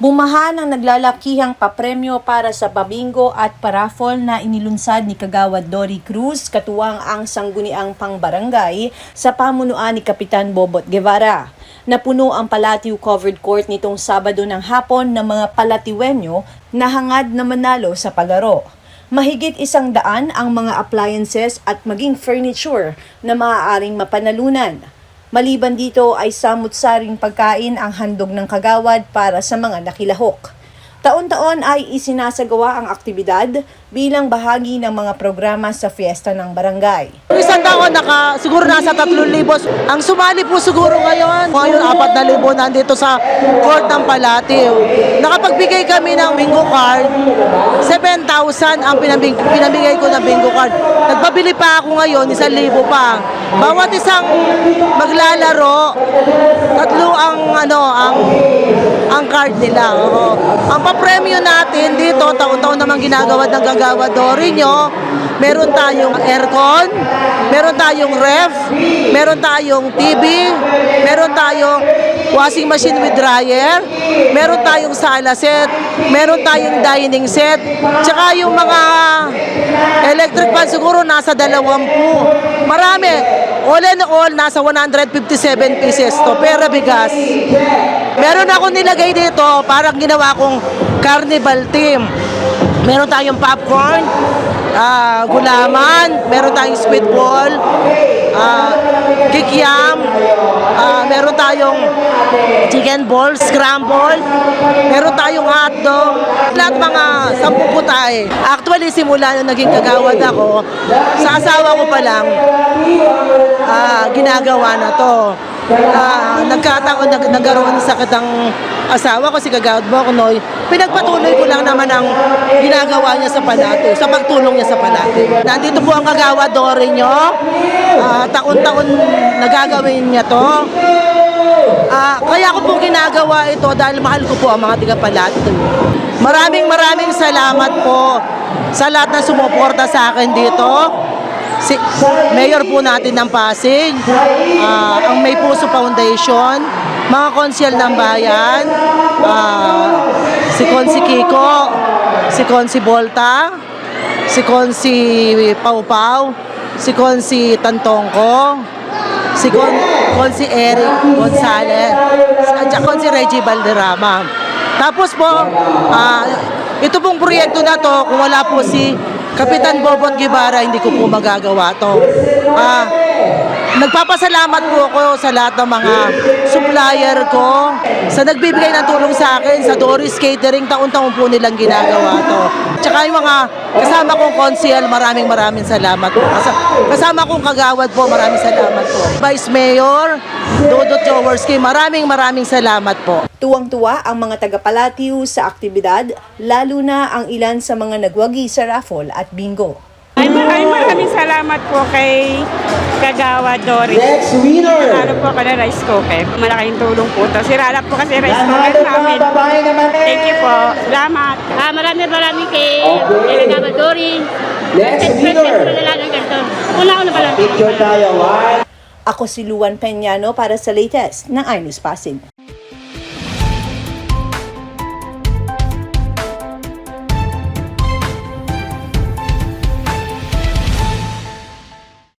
Bumaha ng naglalakihang papremyo para sa pabingo at paraffol na inilunsad ni Kagawad Dory Cruz katuwang ang sangguniang pangbarangay sa pamunuan ni Kapitan Bobot Guevara. Napuno ang Palatio Covered Court nitong Sabado ng hapon ng mga Palatiwenyo na hangad na manalo sa palaro. Mahigit 100 ang mga appliances at maging furniture na maaaring mapanalunan. Maliban dito ay samut-saring pagkain ang handog ng kagawad para sa mga nakilahok. Taon-taon ay isinasagawa ang aktibidad bilang bahagi ng mga programa sa fiesta ng barangay. Isang taon siguro nasa 3,000. Ang sumali po siguro ngayon 4,000 nandito sa court ng Palatio. Nakapagbigay kami ng bingo card, 7,000 ang pinamigay ko ng bingo card. Nagpabili pa ako ngayon, 1,000 pa. Bawat isang maglalaro, 3 ang card nila. Ang papremyo natin dito, taon-taon naman ginagawa ng Kagawad Dory nyo. Meron tayong aircon, meron tayong ref, meron tayong TV, meron tayong washing machine with dryer, meron tayong sala set, meron tayong dining set, tsaka yung mga electric fan siguro nasa 20. Marami. All in all, nasa 157 pieces to, pera bigas. Meron ako nilagay dito, parang ginawa kong carnival team. Meron tayong popcorn, gulaman, meron tayong squid ball, kikiam, meron tayong chicken ball, scramble, meron tayong hotdog, lahat mga 10 putahe. Actually, simula nung naging kagawad ako, sa asawa ko pa lang, ginagawa na to. Nagkataon, nagkaroon ng sakit ang asawa ko, si Kagawad Boknoy. Pinagpatuloy ko lang naman ang ginagawa niya sa Palatio, sa pagtulong niya sa Palatio. Nandito po ang Kagawad Dory nyo. Taon-taon nagagawin niya to. Kaya ko po ginagawa ito dahil mahal ko po ang mga taga-Palatio. Maraming salamat po sa lahat na sumuporta sa akin dito. Si Mayor po natin ng Pasig, ang May Puso Foundation, mga konsyel ng bayan, si Konsi Kiko, si Konsi Volta, si Konsi Pau Pau, si Konsi Tantongko, si Konsi Eric Gonzalez, at Konsi Reggie Valderrama. Tapos po, ito pong proyekto na to, kung wala po si Kapitan Bobot Guevara, hindi ko po magagawa to. Nagpapasalamat po ako sa lahat ng mga supplier ko, sa nagbibigay ng tulong sa akin, sa Dory's Catering, taon-taon po nilang ginagawa to. Tsaka yung mga kasama kong konsyel, maraming salamat po. Kasama kong kagawad po, maraming salamat po. Vice Mayor Dodot Jaworski, maraming salamat po. Tuwang-tuwa ang mga taga-Palatio sa aktibidad, lalo na ang ilan sa mga nagwagi sa raffle at bingo. Maraming salamat po kay Kagawad Dory. Next winner! Lalo po ako na rice cooker. Malaking tulong po ito. Sirala po kasi rice cooker namin. Thank you po. Salamat. Maraming kay Kagawad Dory. Next winner! Una pa lang. Picture tayo. Ako si Luan Peñano para sa latest ng iNews Pasig.